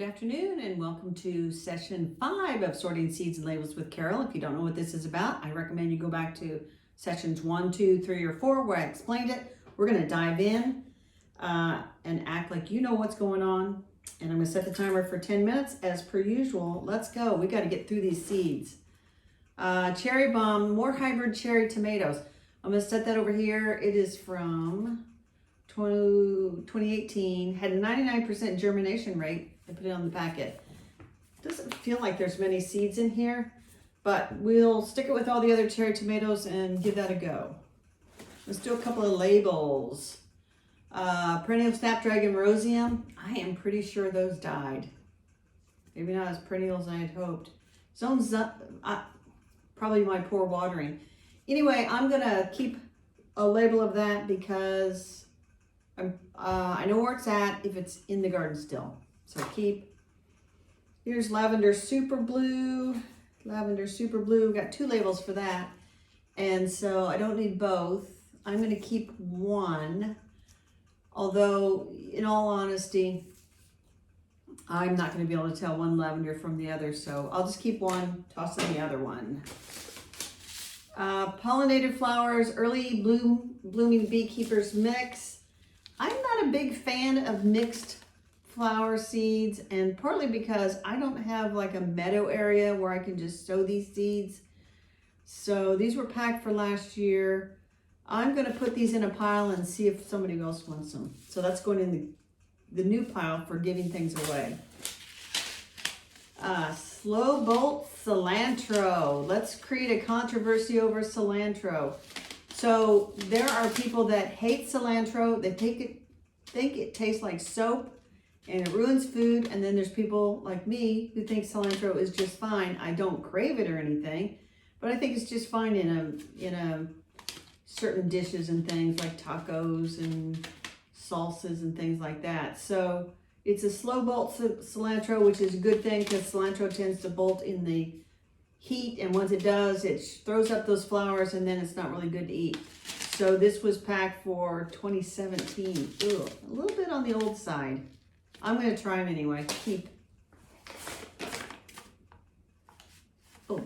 afternoon and welcome to session 5 of Sorting Seeds and Labels with Carol. If you don't know what this is about, I recommend you go back to sessions 1, 2, 3, or 4 where I explained it. We're going to dive in and act like you know what's going on. And I'm going to set the timer for 10 minutes as per usual. Let's go. We got to get through these seeds. Cherry Bomb, more hybrid cherry tomatoes. I'm going to set that over here. It is from 2018, had a 99% germination rate. I put it on the packet. Doesn't feel like there's many seeds in here, but we'll stick it with all the other cherry tomatoes and give that a go. Let's do a couple of labels. Perennial Snapdragon Rosium. I am pretty sure those died. Maybe not as perennial as I had hoped. Zone's probably my poor watering. Anyway, I'm gonna keep a label of that because I know where it's at if it's in the garden still. So keep. Here's Lavender Super Blue. Lavender Super Blue. Got 2 labels for that. And so I don't need both. I'm going to keep one. Although, in all honesty, I'm not going to be able to tell one lavender from the other. So I'll just keep one, toss in the other one. Pollinated Flowers, Early Blooming Beekeepers Mix. I'm not a big fan of mixed flower seeds, and partly because I don't have like a meadow area where I can just sow these seeds. So these were packed for last year. I'm going to put these in a pile and see if somebody else wants them. So that's going in the new pile for giving things away. Slow Bolt Cilantro. Let's create a controversy over cilantro. So there are people that hate cilantro. They think it tastes like soap and it ruins food. And then there's people like me who think cilantro is just fine. I don't crave it or anything, but I think it's just fine in a certain dishes and things like tacos and salsas and things like that. So it's a slow bolt cilantro, which is a good thing because cilantro tends to bolt in the heat, and once it does, it throws up those flowers and then it's not really good to eat. So this was packed for 2017. Ugh, a little bit on the old side. I'm going to try them anyway. Keep. Oh,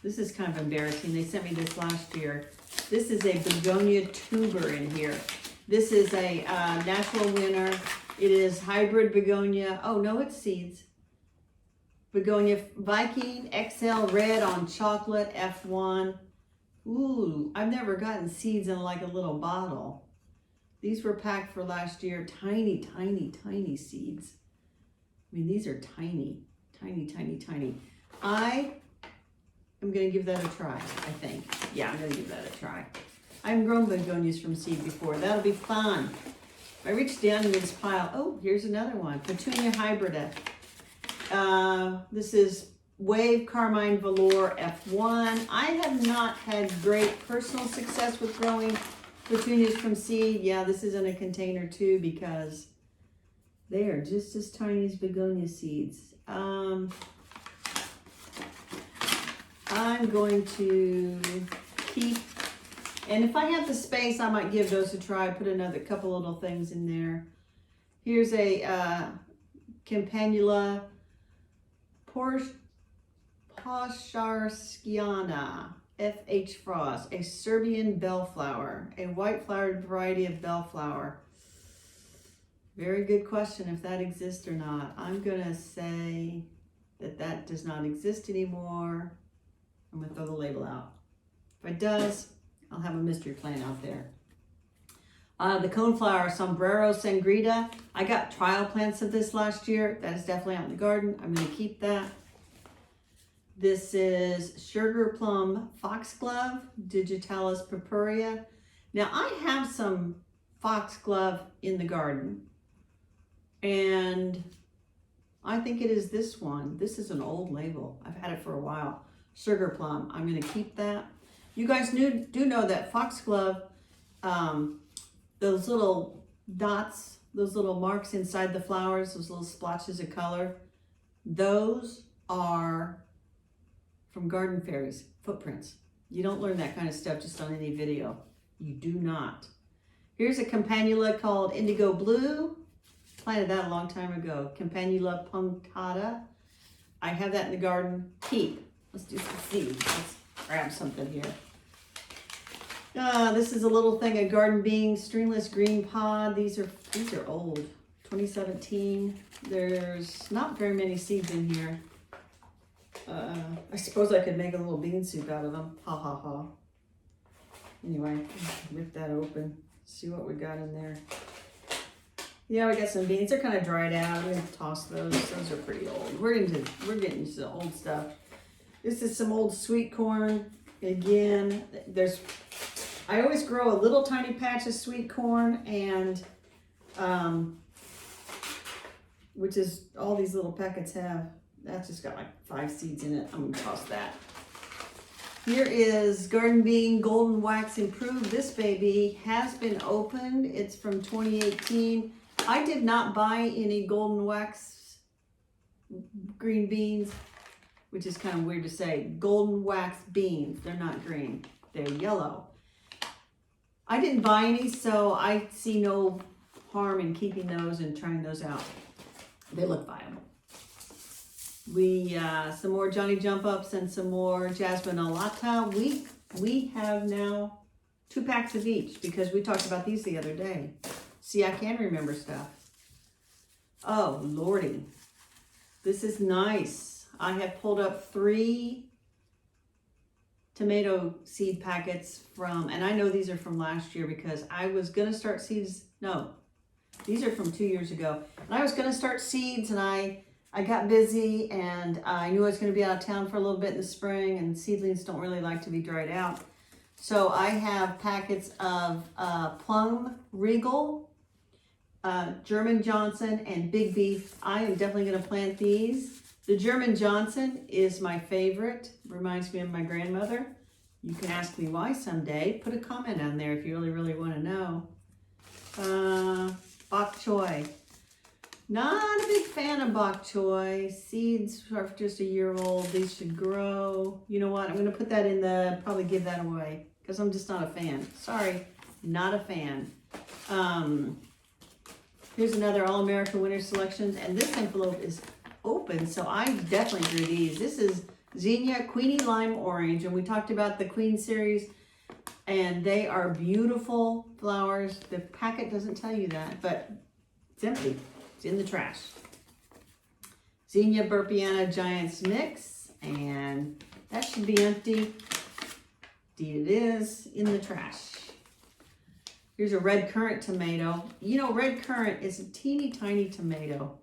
this is kind of embarrassing. They sent me this last year. This is a begonia tuber in here. This is a natural winner. It is hybrid begonia. Oh, no, it's seeds. Begonia Viking XL Red on Chocolate F1. Ooh, I've never gotten seeds in like a little bottle. These were packed for last year. Tiny, tiny, tiny seeds. I mean, these are tiny, tiny, tiny, tiny. I am going to give that a try, I think. Yeah, I'm going to give that a try. I've grown begonias from seed before. That'll be fun. I reached down in this pile. Oh, here's another one. Petunia Hybrida. This is Wave Carmine Velour F1. I have not had great personal success with growing petunias from seed. Yeah, this is in a container too because they are just as tiny as begonia seeds. I'm going to keep, and if I have the space, I might give those a try. Put another couple little things in there. Here's a Campanula Posharskiana F.H. Frost, a Serbian bellflower, a white-flowered variety of bellflower. Very good question if that exists or not. I'm going to say that that does not exist anymore. I'm going to throw the label out. If it does, I'll have a mystery plant out there. The coneflower Sombrero Sangrita. I got trial plants of this last year. That is definitely out in the garden. I'm going to keep that. This is Sugar Plum Foxglove, Digitalis Purpurea. Now, I have some foxglove in the garden, and I think it is this one. This is an old label. I've had it for a while. Sugar Plum. I'm going to keep that. You guys do know that foxglove, those little dots, those little marks inside the flowers, those little splotches of color, those are from Garden Fairies, footprints. You don't learn that kind of stuff just on any video. You do not. Here's a campanula called Indigo Blue. Planted that a long time ago. Campanula punctata. I have that in the garden. Keep. Let's do some seeds. Let's grab something here. This is a little thing of garden beans, stringless green pod. These are old. 2017. There's not very many seeds in here. I suppose I could make a little bean soup out of them. Ha ha ha. Anyway, rip that open. See what we got in there. Yeah, we got some beans. They're kind of dried out. I'm gonna toss those. Those are pretty old. We're getting to the old stuff. This is some old sweet corn. Again, I always grow a little tiny patch of sweet corn, and which is all these little packets have. That's just got like 5 seeds in it. I'm gonna toss that. Here is Garden Bean Golden Wax Improved. This baby has been opened. It's from 2018. I did not buy any Golden Wax green beans, which is kind of weird to say. Golden Wax beans. They're not green. They're yellow. I didn't buy any, so I see no harm in keeping those and trying those out. They look viable. Some more Johnny Jump Ups and some more Jasmine Alata. We have now 2 packs of each because we talked about these the other day. See, I can remember stuff. Oh, Lordy. This is nice. I have pulled up 3 tomato seed packets and I know these are from last year because I was going to start seeds. No, these are from 2 years ago. And I was going to start seeds, and I got busy, and I knew I was going to be out of town for a little bit in the spring, and seedlings don't really like to be dried out. So I have packets of Plum Regal, German Johnson, and Big Beef. I am definitely going to plant these. The German Johnson is my favorite. Reminds me of my grandmother. You can ask me why someday. Put a comment on there if you really, really want to know. Bok choy. Not a big fan of bok choy. Seeds are just a year old. These should grow. You know what? I'm going to put that in probably give that away because I'm just not a fan. Sorry, not a fan. Here's another All-American Winter Selections, and this envelope is open, so I definitely drew these. This is Zinnia Queenie Lime Orange, and we talked about the Queen series, and they are beautiful flowers. The packet doesn't tell you that, but it's empty. It's in the trash. Zinnia Burpiana Giants Mix, and that should be empty. Indeed it is, in the trash. Here's a red currant tomato. You know, red currant is a teeny tiny tomato.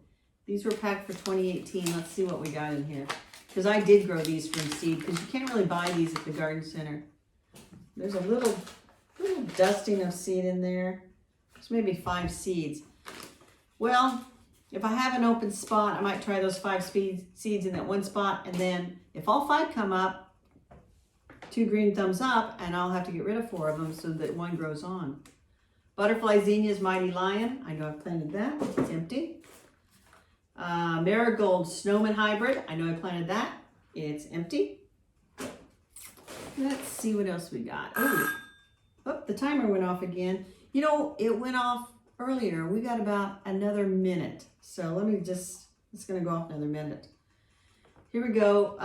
These were packed for 2018. Let's see what we got in here. Because I did grow these from seed, because you can't really buy these at the garden center. There's a little dusting of seed in there. There's maybe 5 seeds. Well, if I have an open spot, I might try those 5 seeds in that one spot, and then if all 5 come up, 2 green thumbs up, and I'll have to get rid of 4 of them so that 1 grows on. Butterfly Zinnia's Mighty Lion. I know I've planted that. It's empty. Marigold Snowman Hybrid. I know I planted that. It's empty. Let's see what else we got. Oh, the timer went off again. You know, it went off earlier. We got about another minute. So it's going to go off another minute. Here we go.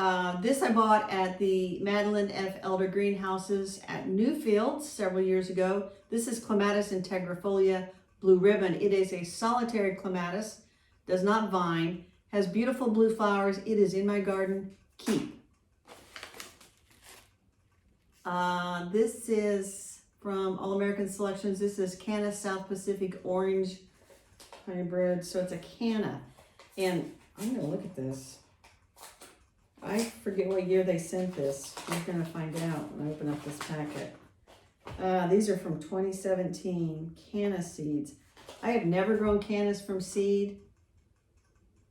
This I bought at the Madeline F. Elder greenhouses at Newfields several years ago. This is Clematis integrifolia Blue Ribbon. It is a solitary clematis, does not vine, has beautiful blue flowers. It is in my garden. Keep. This is from All American Selections. This is Canna South Pacific Orange Hybrid. So it's a Canna. And I'm going to look at this. I forget what year they sent this. We're going to find out when I open up this packet. These are from 2017. Canna seeds. I have never grown cannas from seed.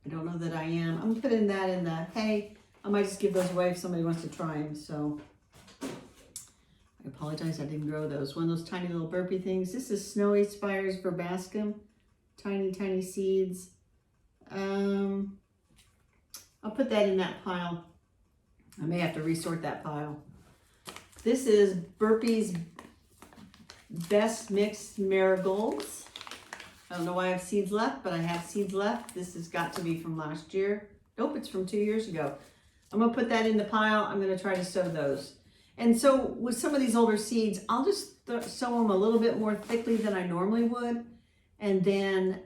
I don't know that I am. I'm putting that in the hay. I might just give those away if somebody wants to try them. So I apologize, I didn't grow those. One of those tiny little burpy things. This is Snowy Spires verbascum. Tiny, tiny seeds. I'll put that in that pile. I may have to resort that pile. This is Burpee's Best Mixed Marigolds. I don't know why I have seeds left, but I have seeds left. This has got to be from last year. Nope, it's from 2 years ago. I'm gonna put that in the pile. I'm gonna try to sow those. And so with some of these older seeds, I'll just sow them a little bit more thickly than I normally would. And then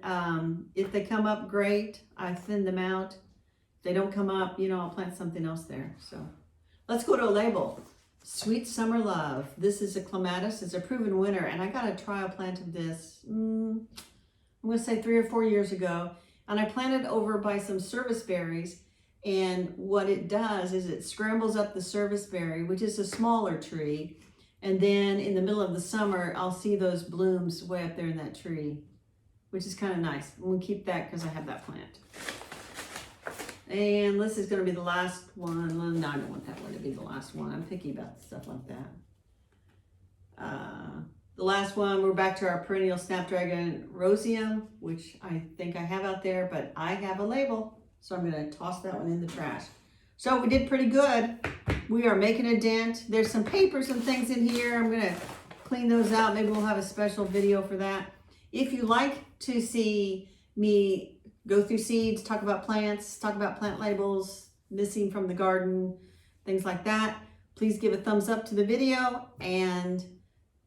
if they come up, great. I thin them out. If they don't come up, you know, I'll plant something else there. So let's go to a label. Sweet Summer Love. This is a clematis. It's a proven winner. And I got a trial plant of this, I'm going to say 3 or 4 years ago. And I planted over by some serviceberries. And what it does is it scrambles up the serviceberry, which is a smaller tree. And then in the middle of the summer, I'll see those blooms way up there in that tree, which is kind of nice. We'll keep that because I have that plant. And this is going to be the last one. No, I don't want that one to be the last one. I'm picky about stuff like that. The last one, we're back to our perennial Snapdragon Roseum, which I think I have out there, but I have a label. So I'm going to toss that one in the trash. So we did pretty good. We are making a dent. There's some papers and things in here. I'm going to clean those out. Maybe we'll have a special video for that. If you like to see me go through seeds, talk about plants, talk about plant labels, missing from the garden, things like that, please give a thumbs up to the video and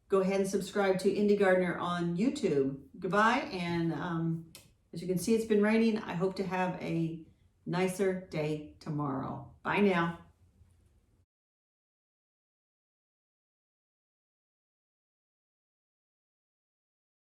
go ahead and subscribe to Indie Gardener on YouTube. Goodbye, and as you can see, it's been raining. I hope to have a nicer day tomorrow. Bye now.